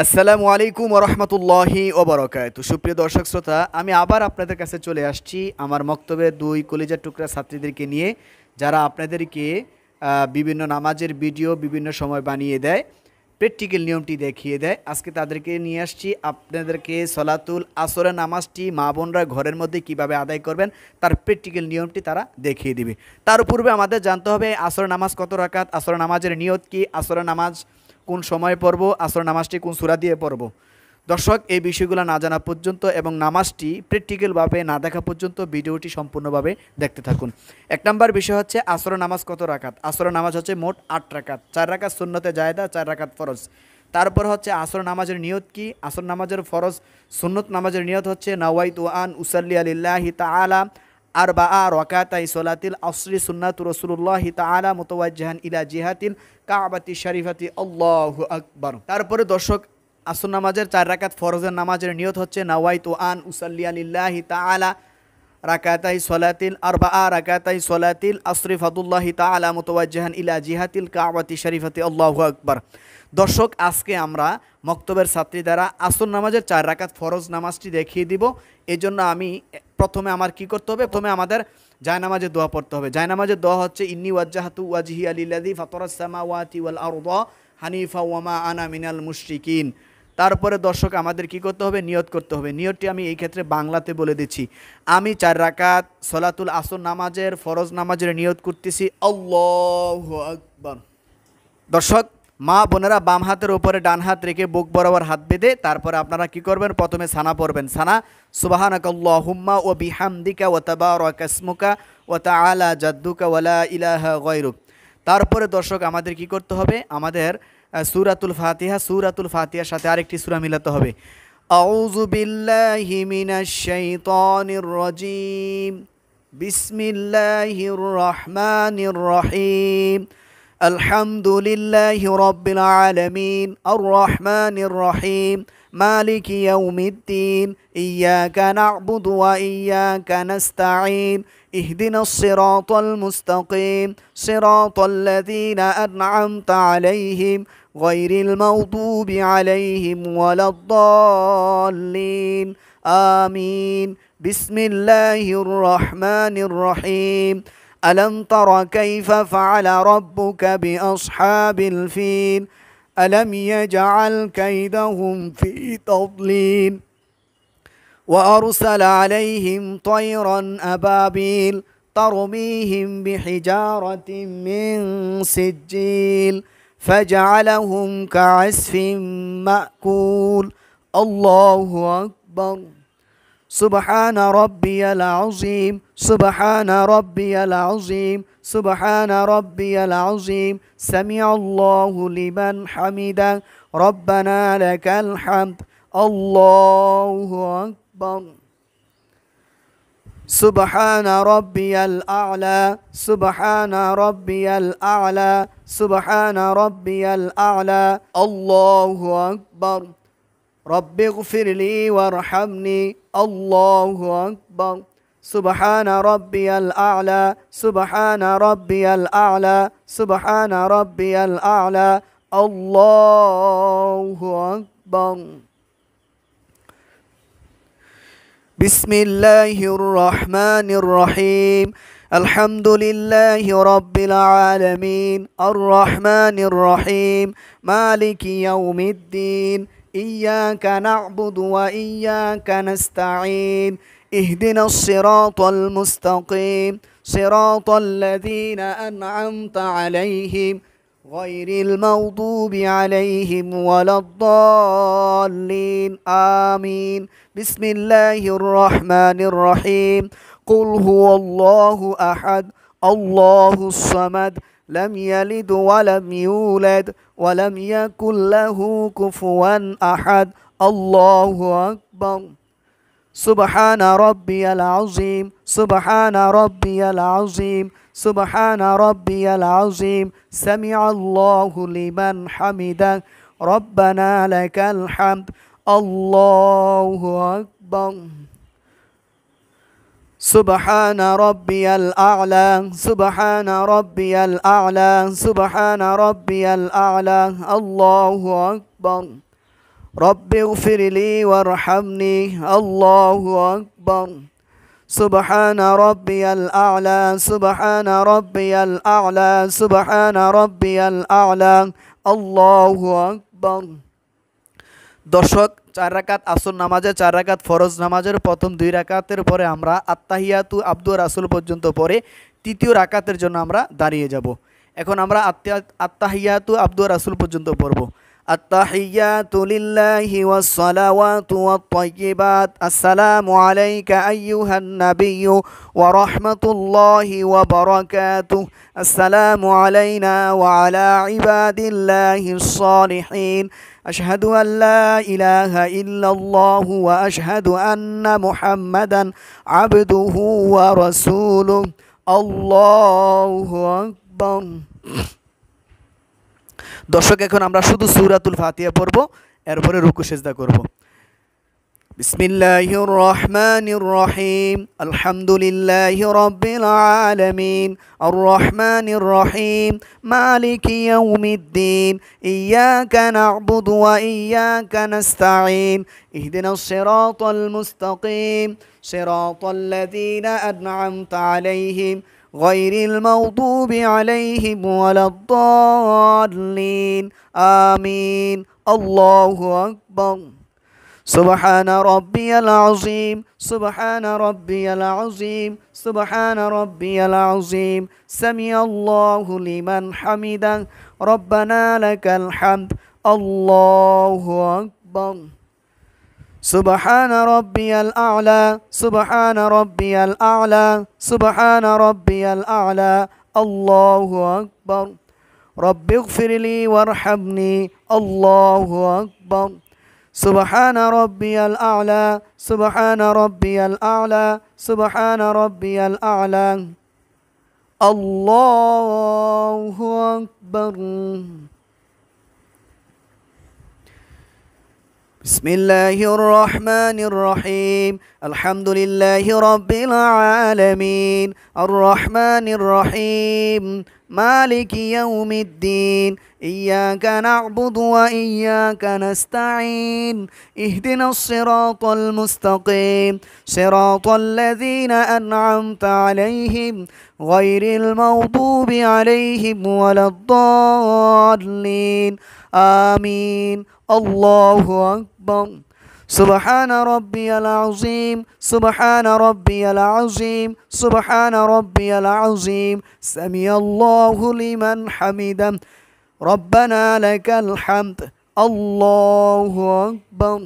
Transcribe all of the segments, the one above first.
আসসালামু আলাইকুম ওয়া রাহমাতুল্লাহি ওয়া বারাকাতুহু। সুপ্রিয় দর্শক শ্রোতা, আমি আবার আপনাদের কাছে চলে আসছি আমার মক্তবের দুই কলিজার টুকরা ছাত্রীদেরকে নিয়ে, যারা আপনাদেরকে বিভিন্ন নামাজের ভিডিও বিভিন্ন সময় বানিয়ে দেয়, প্র্যাকটিক্যাল নিয়মটি দেখিয়ে দেয়। আজকে তাদেরকে নিয়ে আসছি আপনাদেরকে সলাতুল আসরের নামাজটি মা বোনরা ঘরের মধ্যে কিভাবে আদায় করবেন তার প্র্যাকটিক্যাল নিয়মটি তারা দেখিয়ে দিবে। তার পূর্বে আমাদের জানতে হবে আসরের নামাজ কত রাকাত, আসরের নামাজের নিয়ত কি, আসরের নামাজ কোন সময় পড়ব, আসর নামাজটি কোন সূরা দিয়ে পড়ব। দর্শক, এই বিষয়গুলো না জানা পর্যন্ত এবং নামাজটি প্র্যাকটিক্যালভাবে না দেখা পর্যন্ত ভিডিওটি সম্পূর্ণভাবে দেখতে থাকুন। এক নম্বর বিষয় হচ্ছে আসরের নামাজ কত রাকাত। আসরের নামাজ হচ্ছে মোট 8 রাকাত, 4 রাকাত সুন্নতে জায়েদা, 4 রাকাত ফরজ। তারপর হচ্ছে আসর নামাজের নিয়ত কি। আসর নামাজের ফরজ সুন্নত নামাজের নিয়ত হচ্ছে নাওয়াইতু আন উসাল্লি লিল্লাহি তাআলা আরবাআ রাকাতাই সলাতিল আসরি সুন্নাতু রাসূলুল্লাহি তাআলা মুতাওয়াজ্জিহান ইলা জিহাতিল কাবাতি শরীফাতি আল্লাহু আকবার। তারপরে দর্শক, আসর নামাজের 4 রাকাত ফরজের নামাজের নিয়ত হচ্ছে নাওয়াইতু আন উসাল্লি লিল্লাহি তাআলা রাকাতাই সলাতিল আরবাআ রাকাতাই সলাতিল আসরি ফাদুল্লাহি তাআলা মুতাওয়াজ্জিহান ইলা জিহাতিল কাবাতি শরীফাতি আল্লাহু আকবার। দর্শক, আজকে আমরা মক্তবের ছাত্রী দ্বারা আসর নামাজের 4 রাকাত ফরজ নামাজটি দেখিয়ে দিব। এই জন্য আমি প্রথমে আমার কি করতে হবে, প্রথমে আমাদের জায়নামাজের দোয়া পড়তে হবে। জায়নামাজের দোয়া হচ্ছে ইন্নী ওয়াজ্জাহাতু ওয়াজহিয়া লিল্লাযী ফাতারাস সামাওয়াতি ওয়াল আরদা হানিফা ওয়া মা আনা মিনাল মুশরিকিন। তারপরে দর্শক, আমাদের কি করতে হবে, নিয়ত করতে হবে। নিয়তটি আমি এই ক্ষেত্রে বাংলাতে বলে দিচ্ছি। আমি 4 রাকাত সলাতুল আসর নামাজের ফরজ নামাজের নিয়ত করতেছি আল্লাহু আকবার। দর্শক, মা বোনেরা বাম হাতের উপরে ডান হাত রেখে বুক বরাবর হাত বেঁধে তারপরে আপনারা কি করবেন, প্রথমে সানা পড়বেন। সানা সুবহানাকাল্লাহুম্মা ওয়া বিহামদিকা ওয়া তাবারাকা ইসমুকা ওয়া তাআলা জাদ্দুকা ওয়া লা ইলাহা গায়রুক। তারপরে দর্শক, আমাদের কি করতে হবে, আমাদের সূরাতুল ফাতিহার সাথে আরেকটি সূরা মিলাতে হবে। আউযু বিল্লাহি মিনাশ শাইতানির রাজীম, বিসমিল্লাহির রহমানির রহিম, আলহামদুলিল্লাহি রাব্বিল আলামিন আর রহমানির রহিম মালিকি ইয়াউমিদ্দিন ইয়্যাকা না'বুদু ওয়া ইয়্যাকা নাস্তাঈন ইহদিনাস সিরাতাল মুস্তাকিম সিরাতাল্লাযীনা আন'আমতা আলাইহিম গায়রিল মাগদুবি আলাইহিম ওয়ালাদ-দাল্লিন আমিন। বিসমিল্লাহির রহমানির রহিম। ألم تر كيف فعل ربك بأصحاب الفيل ألم يجعل كيدهم في تضليل وأرسل عليهم طيرا أبابيل ترميهم بحجارة من سجيل فجعلهم كعصف مأكول. الله أكبر. سبحان ربي العظيم سبحان ربي العظيم سبحان ربي العظيم سمع الله لمن حمده ربنا لك الحمد. الله أكبر. سبحان ربي الأعلى سبحان ربي الأعلى سبحان ربي الأعلى. الله أكبر. رب اغفر لي وارحمني. الله أكبر. سبحان ربي الأعلى سبحان ربي الأعلى سبحان ربي الأعلى. الله أكبر. بسم الله الرحمن الرحيم. الحمد لله رب العالمين الرحمن الرحيم مالك يوم الدين إياك نعبد وإياك نستعين اهدنا الصراط المستقيم صراط الذين أنعمت عليهم غير المغضوب عليهم ولا الضالين آمين. بسم الله الرحمن الرحيم. قل هو الله أحد الله الصمد لم يلد ولم يولد ولم يكن له كفوا أحد. الله أكبر. سبحان ربي العظيم سبحان ربي العظيم سبحان ربي العظيم سمع الله لمن حمده ربنا لك الحمد. الله أكبر. سبحان ربي الأعلى سبحان ربي الأعلى سبحان ربي الأعلى. الله أكبر. রব্বি গফিরলি ওয়ারহামনি আল্লাহু আকবার সুবহানা রাব্বিয়াল আ'লা সুবহানা রাব্বিয়াল আ'লা সুবহানা রাব্বিয়াল আ'লা আল্লাহু আকবার। দর্শক, 4 রাকাত আসর নামাজে 4 রাকাত ফরজ নামাজের প্রথম 2 রাকাতের পরে আমরা আত্তাহিয়াতু আব্দুর রাসূল পর্যন্ত পড়ে তৃতীয় রাকাতের জন্য আমরা দাঁড়িয়ে যাব। এখন আমরা আত্তাহিয়াতু আব্দুর রাসূল পর্যন্ত পড়ব। আত্তাহিয়াতু লিল্লাহি ওয়াস সালাওয়াতু ওয়াত তাইয়্যিবাত আসসালামু আলাইকা আইয়ুহান নাবিয়্যু ওয়া রাহমাতুল্লাহি ওয়া বারাকাতুহু আসসালামু আলাইনা ওয়া আলা ইবাদিল্লাহিস সালিহিন আশহাদু আল্লা ইলাহা ইল্লাল্লাহু ওয়া আশহাদু আন্না মুহাম্মাদান আবদুহু ওয়া রাসূলুহু আল্লাহু আকবার। দর্শক, এখন আমরা শুধু সূরাতুল ফাতিহা পড়ব, এরপরে রুকু সিজদা করব। বিসমিল্লাহির রহমানির রহিম আলহামদুলিল্লাহি রাব্বিল আলামিন আর রহমানির রহিম মালিকি ইয়াউমিদ্দিন ইয়াকা না'বুদু ওয়া ইয়াকা নাস্তাঈন ইহদিনাস সিরাতাল মুস্তাকিম সিরাতাল লাযীনা আন'আমতা আলাইহিম গায়রিল মাগদুবি আলাইহিম ওয়ালাদ-দাল্লিন আমিন আল্লাহু আকবার। سبحان ربي العظيم سبحان ربي العظيم سبحان ربي العظيم سمع الله لمن حمده ربنا لك الحمد الله أكبر سبحان ربي الأعلى سبحان ربي الأعلى سبحان ربي الأعلى الله أكبر رب اغفر لي وارحمني الله أكبر سبحان ربي الأعلى سبحان ربي الأعلى سبحان ربي الأعلى الله أكبر بسم الله الرحمن الرحيم الحمد لله رب العالمين الرحمن الرحيم مالك يوم الدين إياك نعبد وإياك نستعين اهدنا الصراط المستقيم صراط الذين أنعمت عليهم غير المغضوب عليهم ولا الضالين آمين الله أكبر سبحان ربي العظيم سبحان ربي العظيم سبحان ربي العظيم سمع الله لمن حمده ربنا لك الحمد الله أكبر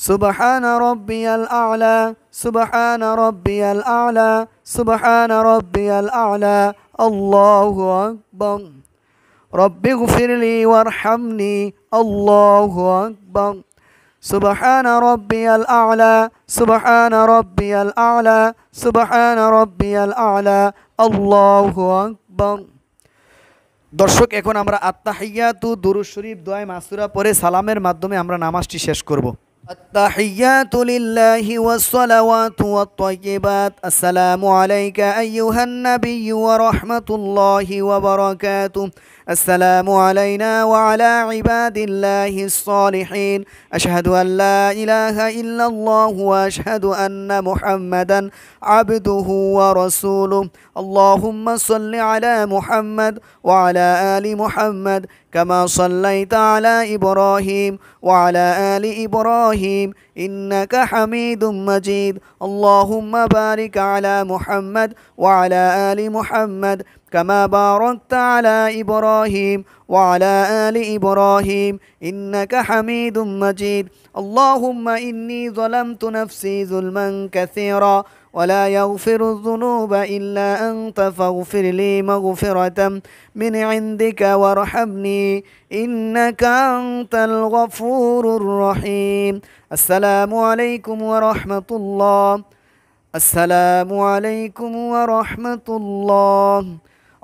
سبحان ربي الأعلى سبحان ربي الأعلى سبحان ربي الأعلى الله أكبر رب اغفر لي وارحمني الله أكبر سبحان ربي الأعلى سبحان ربي الأعلى سبحان ربي الأعلى الله أكبر। দর্শক, এখন আমরা আত্তাহিয়াতু দুরূদ শরীফ দোয়া মাসুরা পড়ে সালামের মাধ্যমে আমরা নামাজটি শেষ করব। التحيات لله والصلوات والطيبات السلام عليك أيها النبي ورحمة الله وبركاته السلام علينا وعلى عباد الله الصالحين أشهد أن لا إله إلا الله وأشهد أن محمدا عبده ورسوله اللهم صل على محمد وعلى آل محمد كما صليت على إبراهيم وعلى آل إبراهيم إنك حميد مجيد اللهم بارك على محمد وعلى آل محمد كما باركت على إبراهيم وعلى آل إبراهيم إنك حميد مجيد اللهم إني ظلمت نفسي ظلما كثيرا ولا يغفر الذنوب إلا أنت فاغفر لي مغفرة من عندك وارحمني إنك أنت الغفور الرحيم السلام عليكم ورحمة الله السلام عليكم ورحمة الله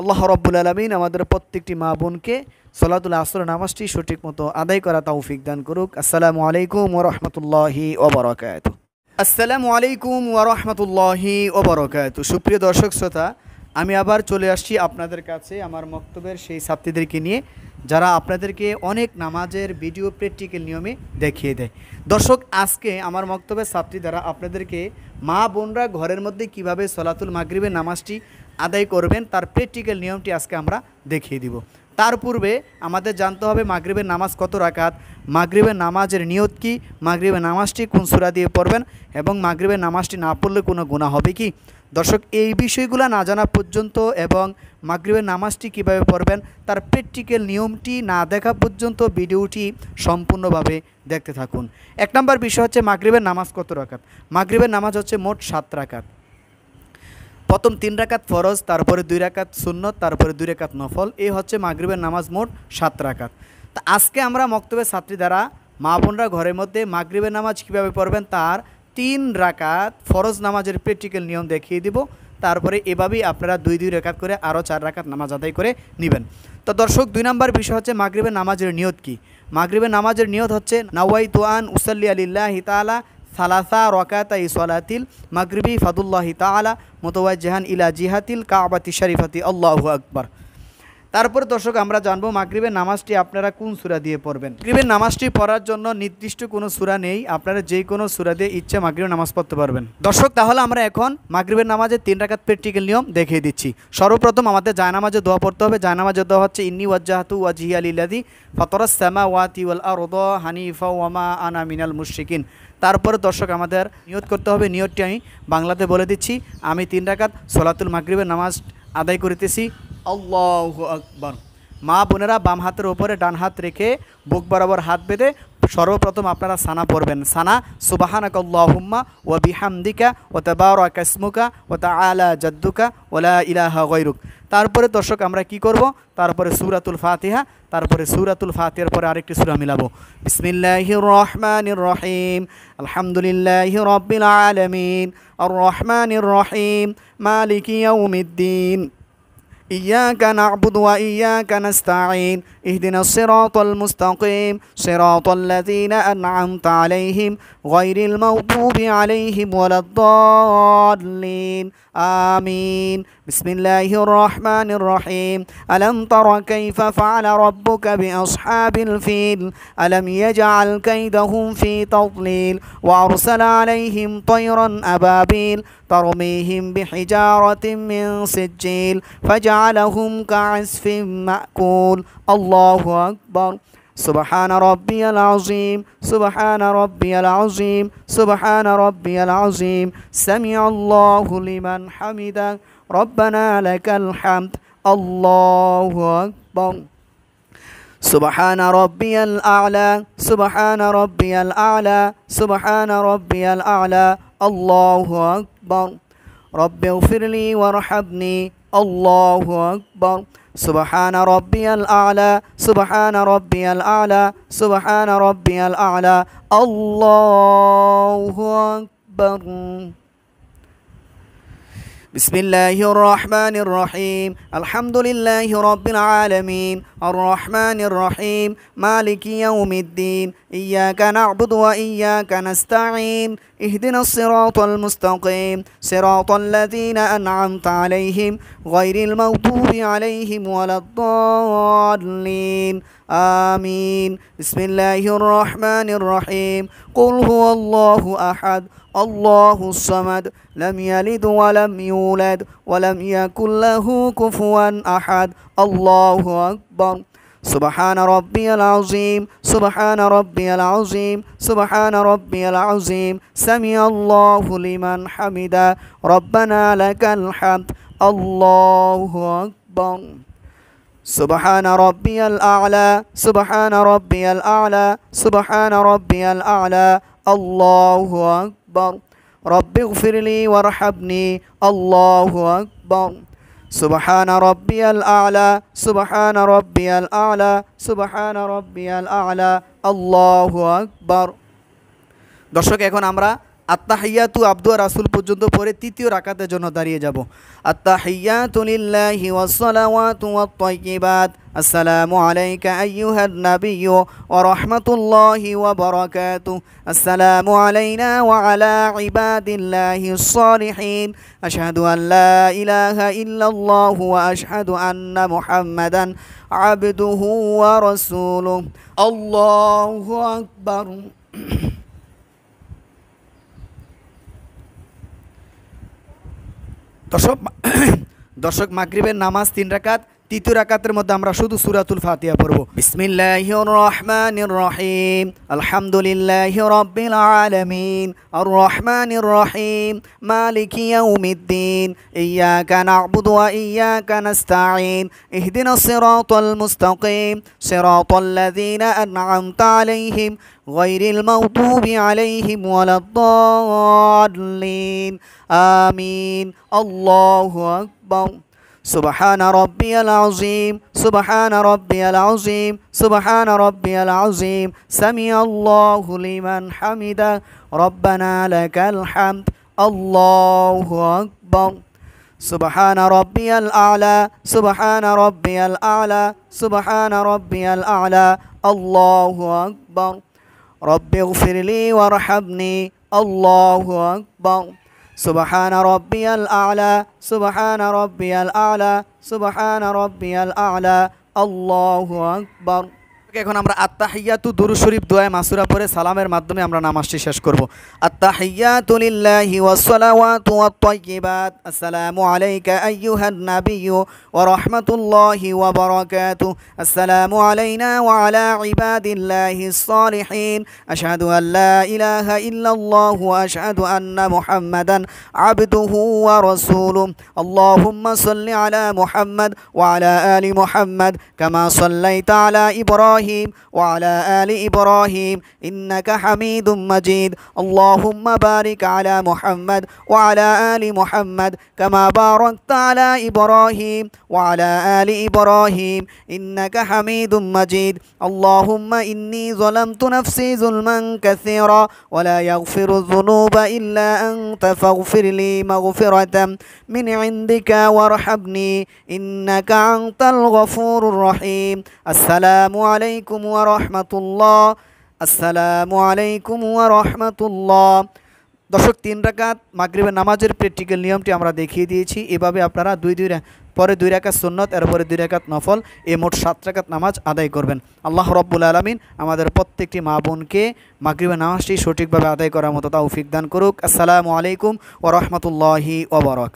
আল্লাহ রাব্বুল আলামিন আমাদের প্রত্যেকটি মা বোনকে সালাতুল আসর নামাজটি সঠিক মতো আদায় করা তৌফিক দান করুক। আসসালামু আলাইকুম ওয়া রাহমাতুল্লাহি ওয়া বারাকাতুহু। আসসালামু আলাইকুম ওয়া রাহমাতুল্লাহি ওয়া বারাকাতুহু। সুপ্রিয় দর্শক শ্রোতা, আমি আবার চলে আসছি আপনাদের কাছে আমার মক্তবের সেই ছাত্রীদেরকে নিয়ে যারা আপনাদেরকে অনেক নামাজের ভিডিও প্র্যাকটিক্যাল নিয়মে দেখিয়ে দেয়। দর্শক, আজকে আমার বক্তব্যের ছাত্রী দ্বারা আপনাদেরকে মা বোনরা ঘরের মধ্যে কিভাবে সলাতুল মাগরিবের নামাজটি আদায় করবেন তার প্র্যাকটিক্যাল নিয়মটি আজকে আমরা দেখিয়ে দিব। তার পূর্বে আমাদের জানতে হবে মাগরিবের নামাজ কত রাকাত, মাগরিবের নামাজের নিয়ত কি, মাগরিবের নামাজটি কোন সূরা দিয়ে পড়বেন এবং মাগরিবের নামাজটি না পড়লে কোনো গুনাহ হবে কি। দর্শক, এই বিষয়গুলো না জানা পর্যন্ত এবং মাগরিবের নামাজটি কিভাবে পড়বেন তার প্র্যাকটিক্যাল নিয়মটি না দেখা পর্যন্ত ভিডিওটি সম্পূর্ণভাবে দেখতে থাকুন। 1 নম্বর বিষয় হচ্ছে মাগরিবের নামাজ কত রাকাত। মাগরিবের নামাজ হচ্ছে মোট 7 রাকাত। প্রথম 3 রাকাত ফরজ, তারপরে 2 রাকাত সুন্নত, তারপরে 2 রাকাত নফল। এই হচ্ছে মাগরিবের নামাজ মোট 7 রাকাত। তা আজকে আমরা মক্তবের ছাত্রী দ্বারা মা বোনরা ঘরের মধ্যে মাগরিবের নামাজ কীভাবে পড়বেন তার 3 রাকাত ফরজ নামাজের প্র্যাকটিক্যাল নিয়ম দেখিয়ে দিব। তারপরে এভাবেই আপনারা 2 রাকাত করে আরও 4 রাকাত নামাজ আদায় করে নেবেন। তো দর্শক, 2 নম্বর বিষয় হচ্ছে মাগরিবের নামাজের নিয়ত কি। মাগরিবের নামাজের নিয়ত হচ্ছে নাওয়াইতু আন উসাল্লি লিল্লাহি তাআলা সালাসা রাকাতাই সলাতিল মাগরিবি ফাদুল্লাহি তাআলা মুতাওয়াজ্জিহান ইলা জিহাতিল কাবাতি শরীফাতি আল্লাহু আকবার। তারপর দর্শক, আমরা জানবো মাগরিবের নামাজটি আপনারা কোন সূরা দিয়ে পড়বেন। মাগরিবের নামাজটি পড়ার জন্য নির্দিষ্ট কোনো সূরা নেই, আপনারা যে কোনো সূরা দিয়ে ইচ্ছা মাগরিবের নামাজ পড়তে পারবেন। দর্শক, তাহলে আমরা এখন মাগরিবের নামাজের 3 রাকাত প্র্যাকটিক্যাল নিয়ম দেখিয়ে দিচ্ছি। সর্বপ্রথম আমাদের জায়নামাজে দোয়া পড়তে হবে। জায়নামাজের দোয়া হচ্ছে ইন্নী ওয়াজ্জাহতু ওয়াজহিয়া লিল্লাযী ফাতারাস সামাওয়াতি ওয়াল আরদা হানিফা ওয়া মা আনা মিনাল মুশরিকিন। তারপরে দর্শক, আমাদের নিয়ত করতে হবে। নিয়তটি আমি বাংলাতে বলে দিচ্ছি। আমি 3 রাকাত সলাতুল মাগরিবের নামাজ আদায় করিতেছি। আল্লাহু আকবার। মা বোনেরা বাম হাতের উপরে ডান হাত রেখে বুক বরাবর হাত বেঁধে সর্বপ্রথম আপনারা সানা পড়বেন। সানা সুবহানাকাল্লাহুম্মা ওয়া বিহামদিকা ওয়া তাবারাকা ইসমুকা ওয়া তাআলা জাদ্দুকা ওয়া লা ইলাহা গায়রুক। তারপরে দর্শক, আমরা কি করব, তারপরে সূরাতুল ফাতিহা, তারপরে সূরাতুল ফাতিহার পরে আরেকটি সূরা মিলাবো। বিসমিল্লাহির রহমানির রহিম আলহামদুলিল্লাহি রাব্বিল আলামিন আর রহমানির রহিম মালিকি ইয়াউমিদ্দিন إياك نعبد وإياك نستعين اهدنا الصراط المستقيم صراط الذين أنعمت عليهم غير المغضوب عليهم ولا الضالين آمين بسم الله الرحمن الرحيم ألم تر كيف فعل ربك بأصحاب الفيل ألم يجعل كيدهم في تضليل وأرسل عليهم طيرا أبابيل ترميهم بحجارة من سجيل فجعلهم كعصف مأكول الله أكبر سبحان ربي العظيم سبحان ربي العظيم سبحان ربي العظيم سمع الله لمن حمده ربنا لك الحمد الله أكبر سبحان ربي الأعلى سبحان ربي الأعلى سبحان ربي الأعلى الله أكبر رب اغفر لي وارحمني الله أكبر سبحان ربي الأعلى سبحان ربي الأعلى سبحان ربي الأعلى الله أكبر بسم الله الرحمن الرحيم الحمد لله رب العالمين الرحمن الرحيم مالك يوم الدين إياك نعبد وإياك نستعين اهدنا الصراط المستقيم صراط الذين أنعمت عليهم غير المغضوب عليهم ولا الضالين آمين بسم الله الرحمن الرحيم قل هو الله أحد الله الصمد لم يلد ولم يولد ولم يكن له كفوا أحد الله أكبر سبحان ربي العظيم سبحان ربي العظيم سبحان ربي العظيم سمع الله لمن حمده ربنا لك الحمد الله أكبر سبحان ربي الأعلى سبحان ربي الأعلى سبحان ربي الأعلى الله أكبر رب اغفر لي وارحمني الله أكبر سبحان ربي الأعلى سبحان ربي الأعلى سبحان ربي الأعلى الله أكبر দর্শক, এখন আমরা আত্তাহিয়াতু আব্দু আর রাসূল পর্যন্ত পড়ে তৃতীয় রাকাতের জন্য দাঁড়িয়ে যাব। আত্তাহিয়াতু লিল্লাহি ওয়াস সালাওয়াতু ওয়াত তাইয়্যিবাত আসসালামু আলাইকা আইয়ুহান নাবিয়্যু ওয়া রাহমাতুল্লাহি ওয়া বারাকাতুহু আসসালামু আলাইনা ওয়া আলা ইবাদিল্লাহিস সালিহিন আশহাদু আন লা ইলাহা ইল্লাল্লাহু ওয়া আশহাদু আন্না মুহাম্মাদান আবদুহু ওয়া রাসূলুহু আল্লাহু আকবার। দর্শক মাগরিবের নামাজ 3 রাকাত, তৃতীয় রাকাতের মধ্যে আমরা শুধু সূরাতুল ফাতিহা পড়ব। বিসমিল্লাহির রহমানির রহিম আলহামদুলিল্লাহি রাব্বিল আলামিন আর রহমানির রহিম মালিকি ইয়াউমিদ্দিন ইয়্যাকা না'বুদু ওয়া ইয়্যাকা নাস্তাঈন ইহদিনাস সিরাতাল মুস্তাকিম সিরাতাল্লাযীনা আন'আমতা আলাইহিম গায়রিল মাগদুবি আলাইহিম ওয়ালাদ-দাল্লিন আমিন। আল্লাহু আকবার। سبحان ربي العظيم سبحان ربي العظيم سبحان ربي العظيم سمع الله لمن حمده ربنا لك الحمد الله أكبر سبحان ربي الأعلى سبحان ربي الأعلى سبحان ربي الأعلى الله أكبر رب اغفر لي وارحمني الله أكبر سبحان ربي الأعلى سبحان ربي الأعلى سبحان ربي الأعلى الله أكبر। এখন আমরা আত্তাহিয়াতু দুরূদ শরীফ দোয়া মাসুরা পড়ে সালামের মাধ্যমে আমরা নামাজটি শেষ করব। আত্তাহিয়াতু লিল্লাহি ওয়াস সালাওয়াতু ওয়াত তাইয়্যিবাত আসসালামু আলাইকা আইয়ুহান নাবিয়্যু ওয়া রাহমাতুল্লাহি ওয়া বারাকাতুহু আসসালামু আলাইনা ওয়া আলা ইবাদিল্লাহিস সালিহিন আশহাদু আল লা ইলাহা ইল্লাল্লাহু ওয়া আশহাদু আন্না মুহাম্মাদান আবদুহু ওয়া রাসূলুহু আল্লাহুম্মা সাল্লি আলা মুহাম্মাদ ওয়া আলা আলি মুহাম্মাদ কামা সাল্লাইতা আলা ইব্রাহিম وعلى آل إبراهيم إنك حميد مجيد اللهم بارك على محمد وعلى آل محمد كما باركت على إبراهيم وعلى آل إبراهيم إنك حميد مجيد اللهم إني ظلمت نفسي ظلما كثيرا ولا يغفر الذنوب إلا أنت فاغفر لي مغفرة من عندك وارحمني إنك أنت الغفور الرحيم السلام عليكم ورحمة الله السلام عليكم ورحمة الله। দর্শক 3 রাকাত মাগরিবের নামাজের প্র্যাকটিক্যাল নিয়মটি আমরা দেখিয়ে দিয়েছি। এভাবে আপনারা পরে 2 রাকাত সুন্নত এর পরে 2 রাকাত নফল এই মোট 7 রাকাত নামাজ আদায় করবেন। আল্লাহ রাব্বুল আলামিন আমাদের প্রত্যেকটি মা বোনকে মাগরিবের নামাজটি সঠিকভাবে আদায় করার মতো তৌফিক দান করুক। আসসালামু আলাইকুম ওয়া রাহমাতুল্লাহি ওয়া বারাকাতুহু।